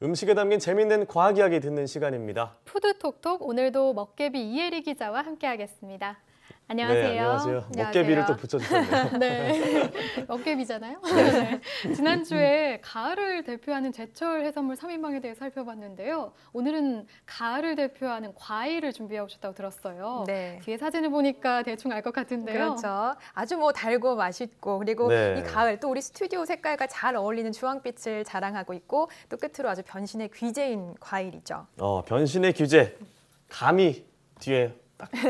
음식에 담긴 재미있는 과학 이야기 듣는 시간입니다. 푸드톡톡 오늘도 먹개비 이혜리 기자와 함께하겠습니다. 안녕하세요. 네, 안녕하세요. 먹개비를 또 붙여주셨네요. 네, 먹개비잖아요. 네. 지난주에 가을을 대표하는 제철 해산물 3인방에 대해 살펴봤는데요. 오늘은 가을을 대표하는 과일을 준비해 오셨다고 들었어요. 네. 뒤에 사진을 보니까 대충 알 것 같은데요. 그렇죠. 아주 뭐 달고 맛있고 그리고 네. 이 가을 또 우리 스튜디오 색깔과 잘 어울리는 주황빛을 자랑하고 있고 또 끝으로 아주 변신의 귀재인 과일이죠. 변신의 규제, 감이 뒤에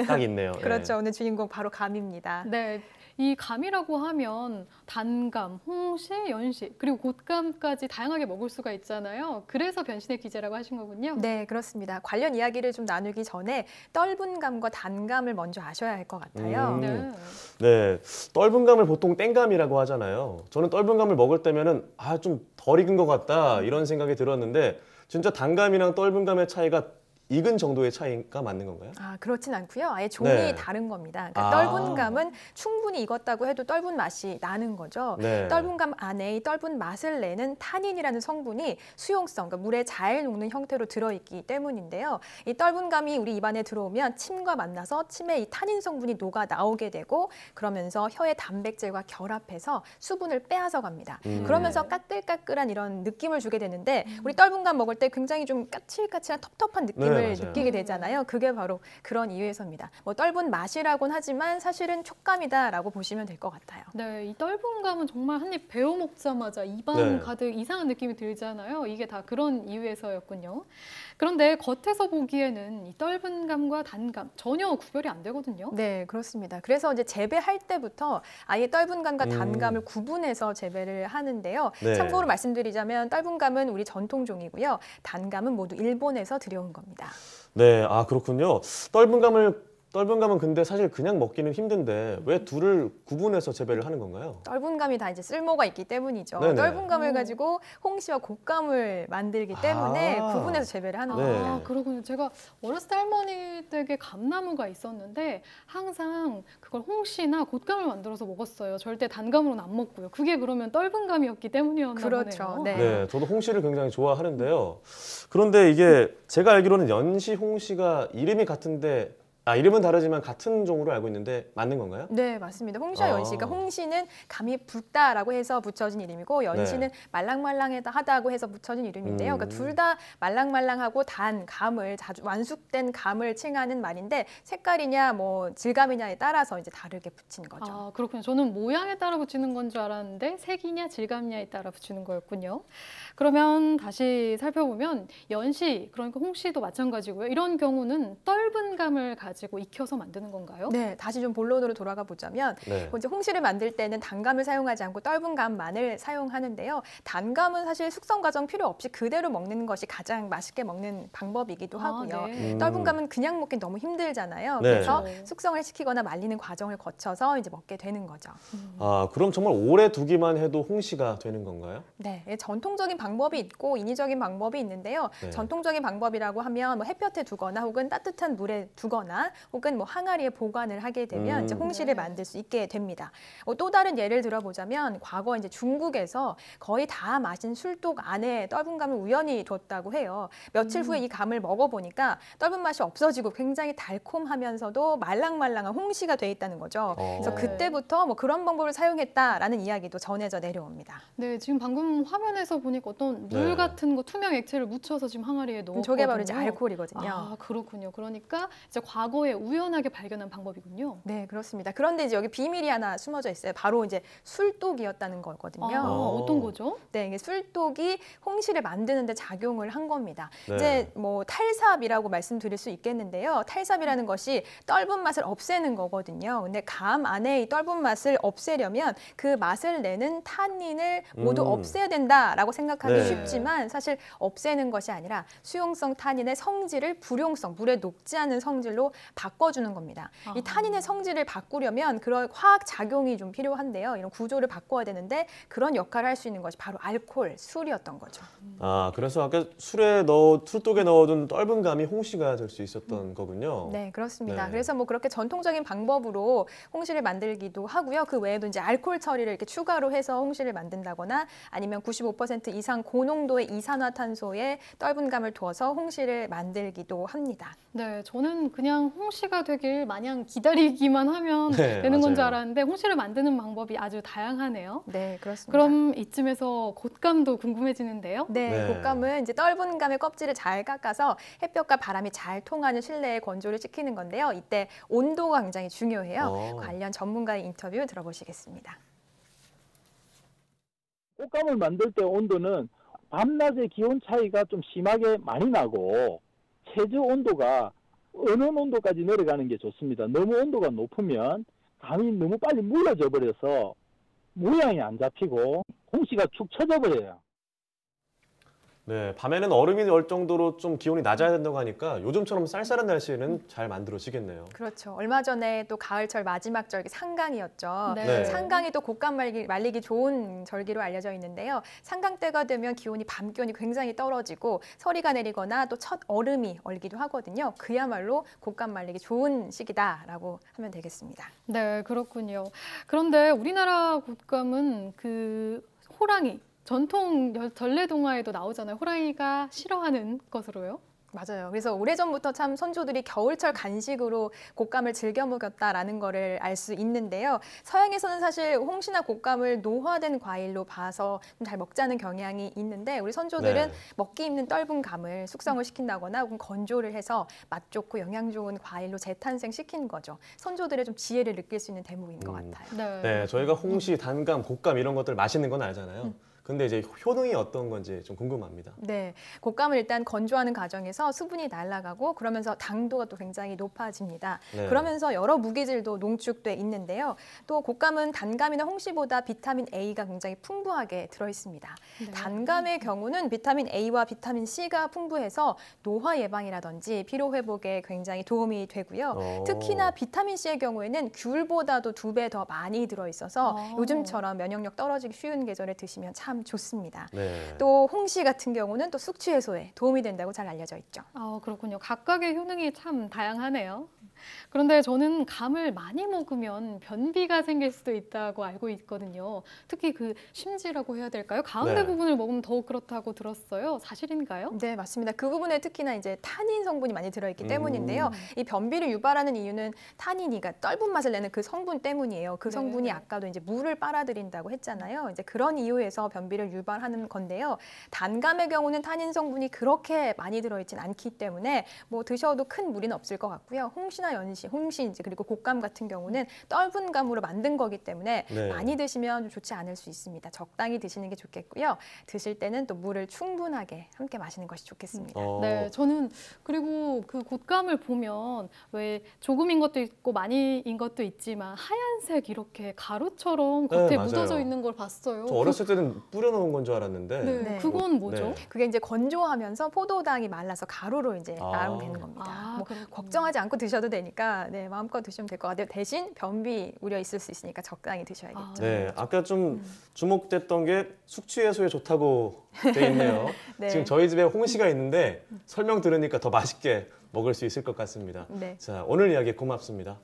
딱 있네요. 그렇죠. 오늘 주인공 바로 감입니다. 네, 이 감이라고 하면 단감, 홍시, 연시, 그리고 곶감까지 다양하게 먹을 수가 있잖아요. 그래서 변신의 기제라고 하신 거군요. 네, 그렇습니다. 관련 이야기를 좀 나누기 전에 떫은 감과 단감을 먼저 아셔야 할 것 같아요. 네. 네, 떫은 감을 보통 땡감이라고 하잖아요. 저는 떫은 감을 먹을 때면은 좀 덜 익은 것 같다 이런 생각이 들었는데 진짜 단감이랑 떫은 감의 차이가 익은 정도의 차이가 맞는 건가요? 그렇진 않고요. 아예 종이 네. 다른 겁니다. 그러니까 떫은 감은 충분히 익었다고 해도 떫은 맛이 나는 거죠. 네. 떫은 감 안에 이 떫은 맛을 내는 타닌이라는 성분이 수용성, 그러니까 물에 잘 녹는 형태로 들어있기 때문인데요. 이 떫은 감이 우리 입안에 들어오면 침과 만나서 침에 이 타닌 성분이 녹아 나오게 되고 그러면서 혀의 단백질과 결합해서 수분을 빼앗아 갑니다. 그러면서 까끌까끌한 이런 느낌을 주게 되는데 우리 떫은 감 먹을 때 굉장히 좀 까칠까칠한 텁텁한 느낌을 맞아요. 느끼게 되잖아요. 그게 바로 그런 이유에서입니다. 뭐 떫은 맛이라고는 하지만 사실은 촉감이다라고 보시면 될 것 같아요. 네, 이 떫은 감은 정말 한 입 베어 먹자마자 입안 네. 가득 이상한 느낌이 들잖아요. 이게 다 그런 이유에서였군요. 그런데 겉에서 보기에는 이 떫은 감과 단감 전혀 구별이 안 되거든요. 네, 그렇습니다. 그래서 이제 재배할 때부터 아예 떫은 감과 단감을 구분해서 재배를 하는데요. 네. 참고로 말씀드리자면 떫은 감은 우리 전통종이고요. 단감은 모두 일본에서 들여온 겁니다. 네, 그렇군요. 떫은 감은 근데 사실 그냥 먹기는 힘든데 왜 둘을 구분해서 재배를 하는 건가요? 떫은 감이 다 이제 쓸모가 있기 때문이죠. 네네. 떫은 감을 가지고 홍시와 곶감을 만들기 때문에 구분해서 재배를 하는 네. 거예요. 그러군요. 제가 어렸을 때 할머니 댁에 감나무가 있었는데 항상 그걸 홍시나 곶감을 만들어서 먹었어요. 절대 단감으로는 안 먹고요. 그게 그러면 떫은 감이었기 때문이었나 그렇죠. 보네요. 네. 네, 저도 홍시를 굉장히 좋아하는데요. 그런데 이게 제가 알기로는 연시, 홍시가 이름이 같은데 이름은 다르지만 같은 종으로 알고 있는데 맞는 건가요? 네, 맞습니다. 홍시와 연시가 홍시는 감이 붉다라고 해서 붙여진 이름이고 연시는 말랑말랑하다고 해서 붙여진 이름인데요. 그러니까 둘 다 말랑말랑하고 단 감을 완숙된 감을 칭하는 말인데 색깔이냐 뭐 질감이냐에 따라서 이제 다르게 붙인 거죠. 그렇군요. 저는 모양에 따라 붙이는 건 줄 알았는데 색이냐 질감이냐에 따라 붙이는 거였군요. 그러면 다시 살펴보면 연시, 그러니까 홍시도 마찬가지고요. 이런 경우는 떫은 감을 가지고 익혀서 만드는 건가요? 네, 다시 좀 본론으로 돌아가 보자면 이제 홍시를 만들 때는 단감을 사용하지 않고 떫은 감만을 사용하는데요. 단감은 사실 숙성 과정 필요 없이 그대로 먹는 것이 가장 맛있게 먹는 방법이기도 하고요. 네. 떫은 감은 그냥 먹기 너무 힘들잖아요. 네. 그래서 그렇죠. 숙성을 시키거나 말리는 과정을 거쳐서 이제 먹게 되는 거죠. 그럼 정말 오래 두기만 해도 홍시가 되는 건가요? 네, 전통적인 방법이 있고 인위적인 방법이 있는데요. 네. 전통적인 방법이라고 하면 뭐 햇볕에 두거나 혹은 따뜻한 물에 두거나 혹은 뭐 항아리에 보관을 하게 되면 이제 홍시를 만들 수 있게 됩니다. 또 다른 예를 들어보자면 과거 이제 중국에서 거의 다 마신 술독 안에 떫은 감을 우연히 뒀다고 해요. 며칠 후에 이 감을 먹어보니까 떫은 맛이 없어지고 굉장히 달콤하면서도 말랑말랑한 홍시가 돼 있다는 거죠. 그래서 그때부터 뭐 그런 방법을 사용했다라는 이야기도 전해져 내려옵니다. 네, 지금 방금 화면에서 보니까 어떤 물 네. 같은 거 투명 액체를 묻혀서 지금 항아리에 넣었거든요. 저게 바로 이제 알코올이거든요. 그렇군요. 그러니까 이제 과거에 우연하게 발견한 방법이군요. 네, 그렇습니다. 그런데 이제 여기 비밀이 하나 숨어져 있어요. 바로 이제 술독이었다는 거거든요. 어떤 거죠? 네, 이게 술독이 홍시를 만드는데 작용을 한 겁니다. 네. 이제 뭐 탈삽이라고 말씀드릴 수 있겠는데요. 탈삽이라는 것이 떫은 맛을 없애는 거거든요. 근데 감 안에 이 떫은 맛을 없애려면 그 맛을 내는 타닌을 모두 없애야 된다라고 생각하기 네. 쉽지만 사실 없애는 것이 아니라 수용성 타닌의 성질을 불용성, 물에 녹지 않은 성질로 바꿔주는 겁니다. 이 아. 타닌의 성질을 바꾸려면 그런 화학 작용이 좀 필요한데요. 이런 구조를 바꿔야 되는데 그런 역할을 할 수 있는 것이 바로 알코올, 술이었던 거죠. 아, 그래서 아까 술독에 넣어둔 떫은 감이 홍시가 될 수 있었던 거군요. 네, 그렇습니다. 네. 그래서 뭐 그렇게 전통적인 방법으로 홍시를 만들기도 하고요. 그 외에도 이제 알코올 처리를 이렇게 추가로 해서 홍시를 만든다거나 아니면 95% 이상 고농도의 이산화탄소에 떫은 감을 두어서 홍시를 만들기도 합니다. 네, 저는 그냥 홍시가 되길 마냥 기다리기만 하면 네, 되는 건 줄 맞아요. 알았는데 홍시를 만드는 방법이 아주 다양하네요. 네, 그렇습니다. 그럼 이쯤에서 곶감도 궁금해지는데요. 네, 네. 곶감은 이제 떫은 감의 껍질을 잘 깎아서 햇볕과 바람이 잘 통하는 실내에 건조를 시키는 건데요. 이때 온도가 굉장히 중요해요. 관련 전문가의 인터뷰 들어보시겠습니다. 꽃감을 만들 때 온도는 밤낮의 기온 차이가 좀 심하게 많이 나고 최저 온도가 어느 온도까지 내려가는 게 좋습니다. 너무 온도가 높으면 감이 너무 빨리 물러져 버려서 모양이 안 잡히고 홍시가 축 처져 버려요. 네, 밤에는 얼음이 올 정도로 좀 기온이 낮아야 된다고 하니까 요즘처럼 쌀쌀한 날씨에는 잘 만들어지겠네요. 그렇죠. 얼마 전에 또 가을철 마지막 절기 상강이었죠. 네. 네. 상강이 또 곶감 말리기 좋은 절기로 알려져 있는데요. 상강 때가 되면 기온이 밤 기온이 굉장히 떨어지고 서리가 내리거나 또 첫 얼음이 얼기도 하거든요. 그야말로 곶감 말리기 좋은 시기다라고 하면 되겠습니다. 네, 그렇군요. 그런데 우리나라 곶감은 그 호랑이, 전통 전래동화에도 나오잖아요. 호랑이가 싫어하는 것으로요. 맞아요. 그래서 오래전부터 참 선조들이 겨울철 간식으로 곶감을 즐겨 먹였다라는 거를 알 수 있는데요. 서양에서는 사실 홍시나 곶감을 노화된 과일로 봐서 좀 잘 먹자는 경향이 있는데 우리 선조들은 네. 먹기 힘든 떫은 감을 숙성을 시킨다거나 혹은 건조를 해서 맛 좋고 영양 좋은 과일로 재탄생시킨 거죠. 선조들의 좀 지혜를 느낄 수 있는 대목인 것 같아요. 네. 네, 저희가 홍시, 단감, 곶감 이런 것들 맛있는 건 알잖아요. 근데 이제 효능이 어떤 건지 좀 궁금합니다. 네, 곶감을 일단 건조하는 과정에서 수분이 날아가고 그러면서 당도가 또 굉장히 높아집니다. 네. 그러면서 여러 무기질도 농축돼 있는데요. 또 곶감은 단감이나 홍시보다 비타민 A가 굉장히 풍부하게 들어 있습니다. 네. 단감의 경우는 비타민 A와 비타민 C가 풍부해서 노화 예방이라든지 피로 회복에 굉장히 도움이 되고요. 특히나 비타민 C의 경우에는 귤보다도 2배 더 많이 들어 있어서 요즘처럼 면역력 떨어지기 쉬운 계절에 드시면 참 좋습니다. 네. 또 홍시 같은 경우는 또 숙취 해소에 도움이 된다고 잘 알려져 있죠. 아, 그렇군요. 각각의 효능이 참 다양하네요. 그런데 저는 감을 많이 먹으면 변비가 생길 수도 있다고 알고 있거든요. 특히 그 심지라고 해야 될까요? 가운데 네. 부분을 먹으면 더욱 그렇다고 들었어요. 사실인가요? 네, 맞습니다. 그 부분에 특히나 이제 타닌 성분이 많이 들어있기 때문인데요. 이 변비를 유발하는 이유는 타닌이 그러니까 떫은 맛을 내는 그 성분 때문이에요. 그 네. 성분이 아까도 이제 물을 빨아들인다고 했잖아요. 이제 그런 이유에서 변비를 유발하는 건데요. 단감의 경우는 타닌 성분이 그렇게 많이 들어있진 않기 때문에 뭐 드셔도 큰 무리는 없을 것 같고요. 홍시나 연시, 홍시 이제 그리고 곶감 같은 경우는 떫은 감으로 만든 거기 때문에 네. 많이 드시면 좀 좋지 않을 수 있습니다. 적당히 드시는 게 좋겠고요. 드실 때는 또 물을 충분하게 함께 마시는 것이 좋겠습니다. 네, 저는 그리고 그 곶감을 보면 왜 조금인 것도 있고 많이인 것도 있지만 하얀색 이렇게 가루처럼 겉에 네, 묻어져 맞아요. 있는 걸 봤어요. 저 어렸을 때는 뿌려놓은 건 줄 알았는데. 네, 네. 그건 뭐죠? 네. 그게 이제 건조하면서 포도당이 말라서 가루로 이제 아. 나오게 되는 겁니다. 아, 뭐 그렇군요. 걱정하지 않고 드셔도 되니까 네, 마음껏 드시면 될 것 같아요. 대신 변비 우려 있을 수 있으니까 적당히 드셔야겠죠. 아. 네, 아까 좀 주목됐던 게 숙취 해소에 좋다고 돼 있네요. 네. 지금 저희 집에 홍시가 있는데 설명 들으니까 더 맛있게 먹을 수 있을 것 같습니다. 네. 자, 오늘 이야기 고맙습니다.